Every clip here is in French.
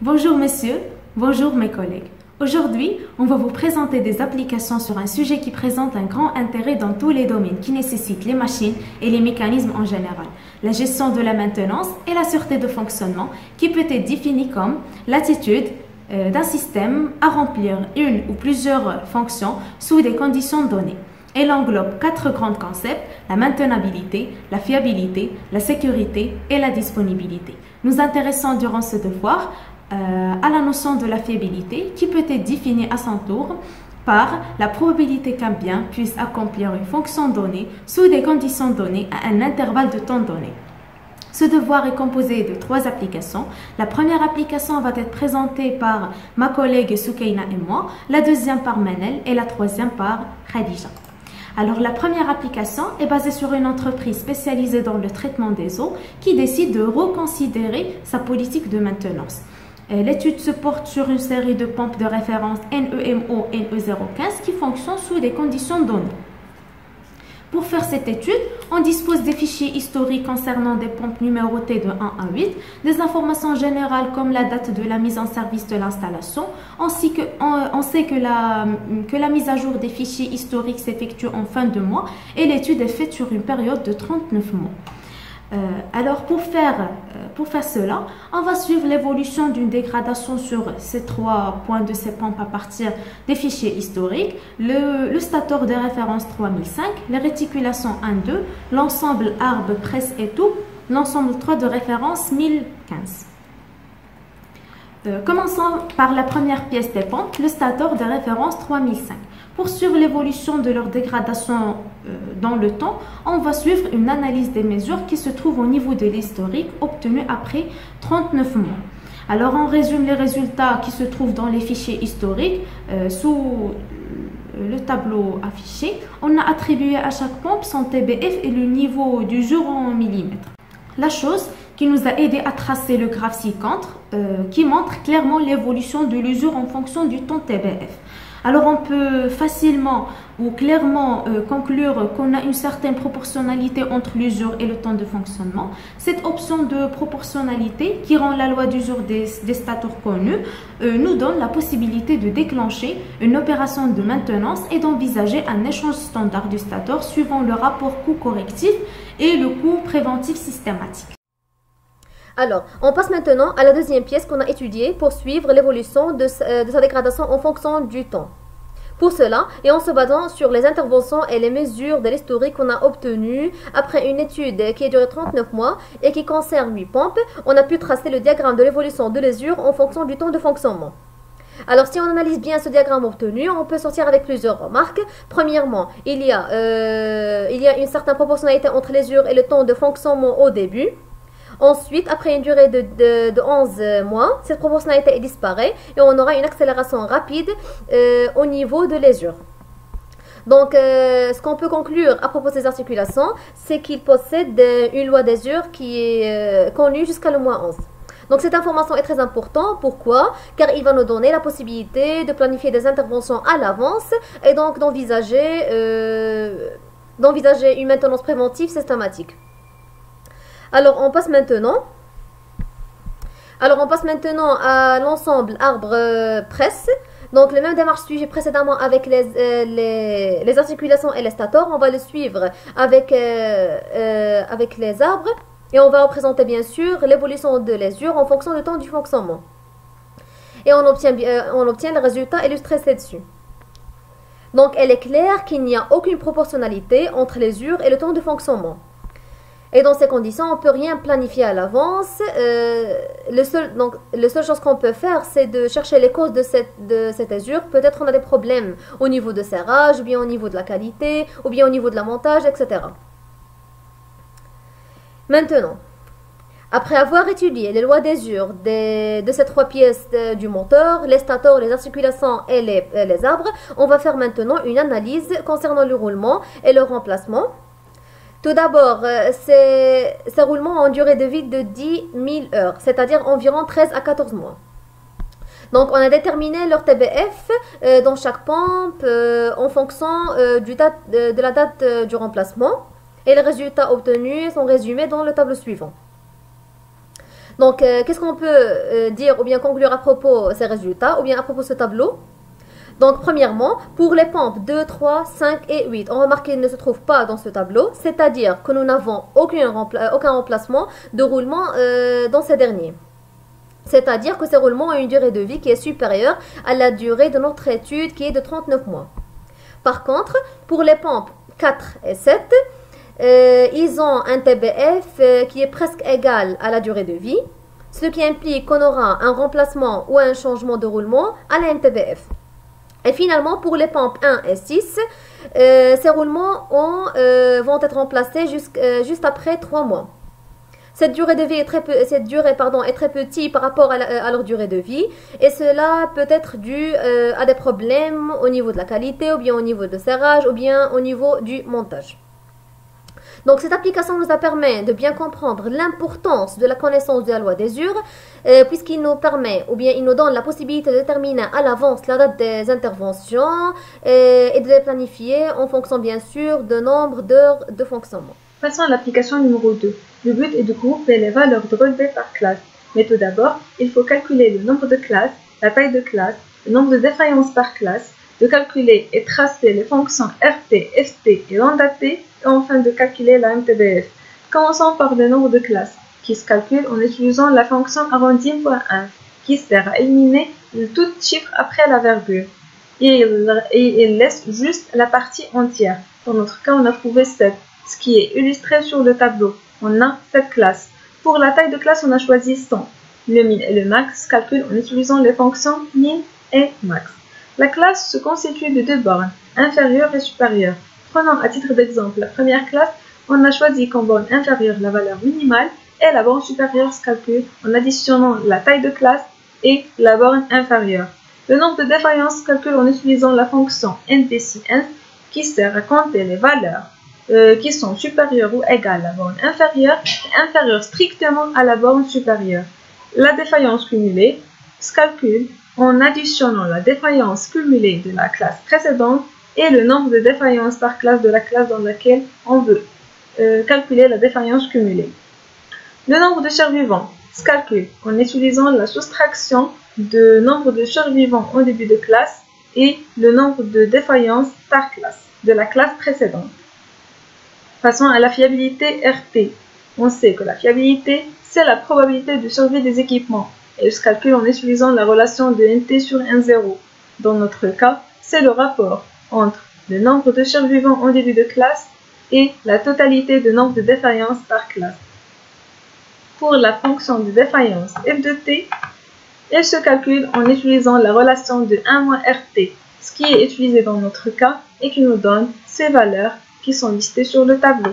Bonjour messieurs, bonjour mes collègues. Aujourd'hui, on va vous présenter des applications sur un sujet qui présente un grand intérêt dans tous les domaines qui nécessitent les machines et les mécanismes en général. La gestion de la maintenance et la sûreté de fonctionnement qui peut être définie comme l'attitude d'un système à remplir une ou plusieurs fonctions sous des conditions données. Elle englobe 4 grands concepts: la maintenabilité, la fiabilité, la sécurité et la disponibilité. Nous intéressons durant ce devoir à la notion de la fiabilité qui peut être définie à son tour par la probabilité qu'un bien puisse accomplir une fonction donnée sous des conditions données à un intervalle de temps donné. Ce devoir est composé de 3 applications. La première application va être présentée par ma collègue Soukaina et moi, la deuxième par Manel et la troisième par Khadija. Alors, la première application est basée sur une entreprise spécialisée dans le traitement des eaux qui décide de reconsidérer sa politique de maintenance. L'étude se porte sur une série de pompes de référence NEMO NE015 qui fonctionnent sous des conditions données. Pour faire cette étude, on dispose des fichiers historiques concernant des pompes numérotées de 1 à 8, des informations générales comme la date de la mise en service de l'installation. On sait que la mise à jour des fichiers historiques s'effectue en fin de mois et l'étude est faite sur une période de 39 mois. Alors pour faire cela, on va suivre l'évolution d'une dégradation sur ces 3 points de ces pompes à partir des fichiers historiques, le stator de référence 3005, les réticulations 1-2, l'ensemble arbre, presse et tout, l'ensemble 3 de référence 1015. Commençons par la première pièce des pompes, le stator de référence 3005. Pour suivre l'évolution de leur dégradation dans le temps, on va suivre une analyse des mesures qui se trouvent au niveau de l'historique obtenu après 39 mois. Alors on résume les résultats qui se trouvent dans les fichiers historiques sous le tableau affiché. On a attribué à chaque pompe son TBF et le niveau d'usure en millimètres. La chose qui nous a aidé à tracer le graphe ci-contre qui montre clairement l'évolution de l'usure en fonction du temps TBF. Alors on peut facilement ou clairement conclure qu'on a une certaine proportionnalité entre l'usure et le temps de fonctionnement. Cette option de proportionnalité qui rend la loi d'usure des stators connue nous donne la possibilité de déclencher une opération de maintenance et d'envisager un échange standard du stator suivant le rapport coût correctif et le coût préventif systématique. Alors, on passe maintenant à la deuxième pièce qu'on a étudiée pour suivre l'évolution de sa dégradation en fonction du temps. Pour cela, et en se basant sur les interventions et les mesures de l'historique qu'on a obtenues après une étude qui a duré 39 mois et qui concerne 8 pompes, on a pu tracer le diagramme de l'évolution de l'usure en fonction du temps de fonctionnement. Alors, si on analyse bien ce diagramme obtenu, on peut sortir avec plusieurs remarques. Premièrement, il y a une certaine proportionnalité entre l'usure et le temps de fonctionnement au début. Ensuite, après une durée de 11 mois, cette proportionnalité disparaît et on aura une accélération rapide au niveau de l'usure. Donc, ce qu'on peut conclure à propos de ces articulations, c'est qu'ils possèdent une loi d'usure qui est connue jusqu'à le moins 11. Donc, cette information est très importante. Pourquoi? Car il va nous donner la possibilité de planifier des interventions à l'avance et donc d'envisager une maintenance préventive systématique. Alors, on passe maintenant à l'ensemble arbre-presse. Donc, les mêmes démarches suivies précédemment avec les articulations et les stators, on va le suivre avec les arbres. Et on va représenter bien sûr l'évolution de l'usure en fonction du temps du fonctionnement. Et on obtient le résultat illustré ci-dessus. Donc, elle est claire qu'il n'y a aucune proportionnalité entre l'usure et le temps de fonctionnement. Et dans ces conditions, on ne peut rien planifier à l'avance. La seule chose qu'on peut faire, c'est de chercher les causes de cette usure. Peut-être on a des problèmes au niveau de serrage, ou bien au niveau de la qualité, ou bien au niveau de la montage, etc. Maintenant, après avoir étudié les lois d'usure de ces 3 pièces du moteur, les stators, les articulations et les arbres, on va faire maintenant une analyse concernant le roulement et le remplacement. Tout d'abord, ces roulements ont une durée de vie de 10 000 heures, c'est-à-dire environ 13 à 14 mois. Donc, on a déterminé leur TBF dans chaque pompe en fonction de la date du remplacement. Et les résultats obtenus sont résumés dans le tableau suivant. Donc, qu'est-ce qu'on peut dire ou bien conclure à propos de ces résultats ou bien à propos de ce tableau? Donc, premièrement, pour les pompes 2, 3, 5 et 8, on remarque qu'ils ne se trouvent pas dans ce tableau, c'est-à-dire que nous n'avons aucun remplacement de roulement dans ces derniers. C'est-à-dire que ces roulements ont une durée de vie qui est supérieure à la durée de notre étude qui est de 39 mois. Par contre, pour les pompes 4 et 7, ils ont un TBF qui est presque égal à la durée de vie, ce qui implique qu'on aura un remplacement ou un changement de roulement à la MTBF. Et finalement, pour les pompes 1 et 6, ces roulements vont être remplacés juste après 3 mois. Cette durée de vie est très petite par rapport à leur durée de vie et cela peut être dû à des problèmes au niveau de la qualité ou bien au niveau de serrage ou bien au niveau du montage. Donc cette application nous a permis de bien comprendre l'importance de la connaissance de la loi d'usure puisqu'il nous permet ou bien il nous donne la possibilité de déterminer à l'avance la date des interventions et de les planifier en fonction bien sûr de nombre d'heures de fonctionnement. Passons à l'application numéro 2. Le but est de grouper les valeurs de relevé par classe. Mais tout d'abord, il faut calculer le nombre de classes, la taille de classe, le nombre de défaillances par classe, de calculer et tracer les fonctions RT, FT et lambda-T, et enfin de calculer la MTBF. Commençons par le nombre de classes, qui se calcule en utilisant la fonction arrondi.1, qui sert à éliminer tout chiffre après la virgule. Et il laisse juste la partie entière. Dans notre cas, on a trouvé 7. Ce qui est illustré sur le tableau. On a 7 classes. Pour la taille de classe, on a choisi 100. Le min et le max se calculent en utilisant les fonctions min et max. La classe se constitue de deux bornes, inférieure et supérieure. Prenons à titre d'exemple la première classe, on a choisi comme borne inférieure la valeur minimale et la borne supérieure se calcule en additionnant la taille de classe et la borne inférieure. Le nombre de défaillances se calcule en utilisant la fonction NPCinf qui sert à compter les valeurs qui sont supérieures ou égales à la borne inférieure et inférieures strictement à la borne supérieure. La défaillance cumulée se calcule en additionnant la défaillance cumulée de la classe précédente et le nombre de défaillances par classe de la classe dans laquelle on veut calculer la défaillance cumulée. Le nombre de survivants se calcule en utilisant la soustraction de nombre de survivants au début de classe et le nombre de défaillances par classe de la classe précédente. Passons à la fiabilité RT. On sait que la fiabilité, c'est la probabilité de survie des équipements. Elle se calcule en utilisant la relation de NT sur N0. Dans notre cas, c'est le rapport entre le nombre de survivants en début de classe et la totalité de nombre de défaillances par classe. Pour la fonction de défaillance f de t, elle se calcule en utilisant la relation de 1-RT, ce qui est utilisé dans notre cas et qui nous donne ces valeurs qui sont listées sur le tableau.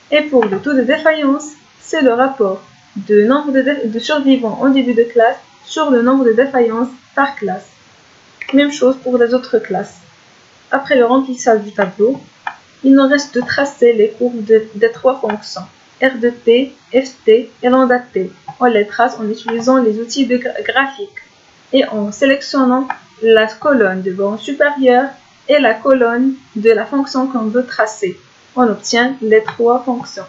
Et pour le taux de défaillance, c'est le rapport de nombre de survivants en début de classe sur le nombre de défaillances par classe. Même chose pour les autres classes. Après le remplissage du tableau, il nous reste de tracer les courbes des trois fonctions, R de t, ft et lambda t. On les trace en utilisant les outils de graphique et en sélectionnant la colonne de borne supérieure et la colonne de la fonction qu'on veut tracer. On obtient les trois fonctions.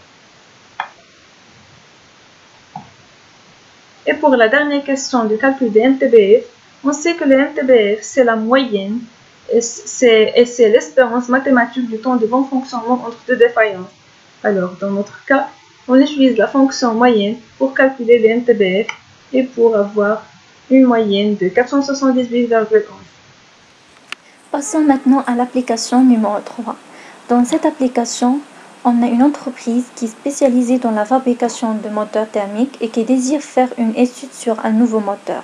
Et pour la dernière question du calcul des MTBF, on sait que le MTBF, c'est la moyenne et c'est l'espérance mathématique du temps de bon fonctionnement entre deux défaillances. Alors, dans notre cas, on utilise la fonction moyenne pour calculer les MTBF et pour avoir une moyenne de 478,11. Passons maintenant à l'application numéro 3. Dans cette application, on a une entreprise qui est spécialisée dans la fabrication de moteurs thermiques et qui désire faire une étude sur un nouveau moteur.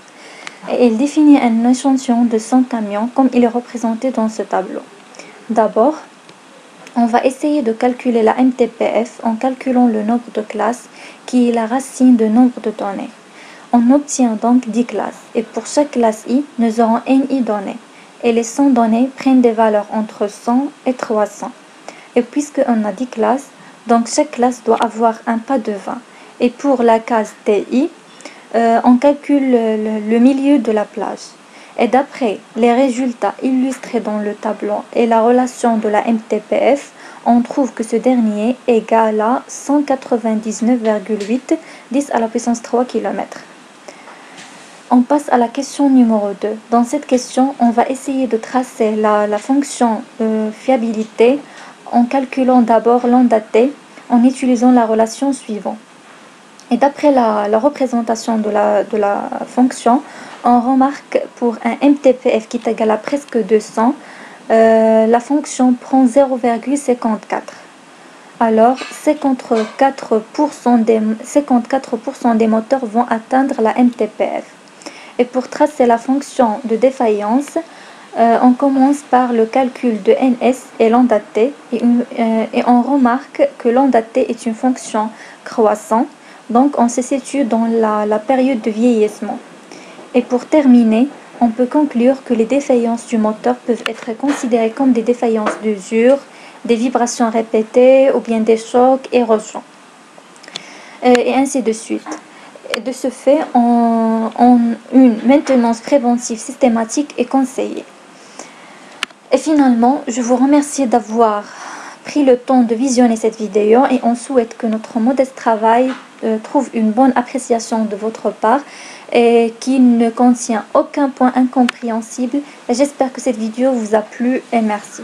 Et elle définit un échantillon de 100 camions comme il est représenté dans ce tableau. D'abord, on va essayer de calculer la MTBF en calculant le nombre de classes qui est la racine de nombre de données. On obtient donc 10 classes et pour chaque classe I, nous aurons NI données. Et les 100 données prennent des valeurs entre 100 et 300. Et puisqu'on a 10 classes, donc chaque classe doit avoir un pas de 20. Et pour la case TI, on calcule le milieu de la plage. Et d'après les résultats illustrés dans le tableau et la relation de la MTBF, on trouve que ce dernier est égal à 199,8 10 à la puissance 3 km. On passe à la question numéro 2. Dans cette question, on va essayer de tracer la fonction fiabilité en calculant d'abord l'onde t en utilisant la relation suivante. Et d'après la représentation de la fonction, on remarque pour un MTPF qui est égal à presque 200, la fonction prend 0,54. Alors 54% des moteurs vont atteindre la MTPF. Et pour tracer la fonction de défaillance, on commence par le calcul de NS et l'onde t et on remarque que l'onde t est une fonction croissante, donc on se situe dans la période de vieillissement. Et pour terminer, on peut conclure que les défaillances du moteur peuvent être considérées comme des défaillances d'usure, des vibrations répétées ou bien des chocs, érosions, et ainsi de suite. De ce fait, une maintenance préventive systématique est conseillée. Et finalement, je vous remercie d'avoir pris le temps de visionner cette vidéo et on souhaite que notre modeste travail trouve une bonne appréciation de votre part et qu'il ne contient aucun point incompréhensible. J'espère que cette vidéo vous a plu et merci.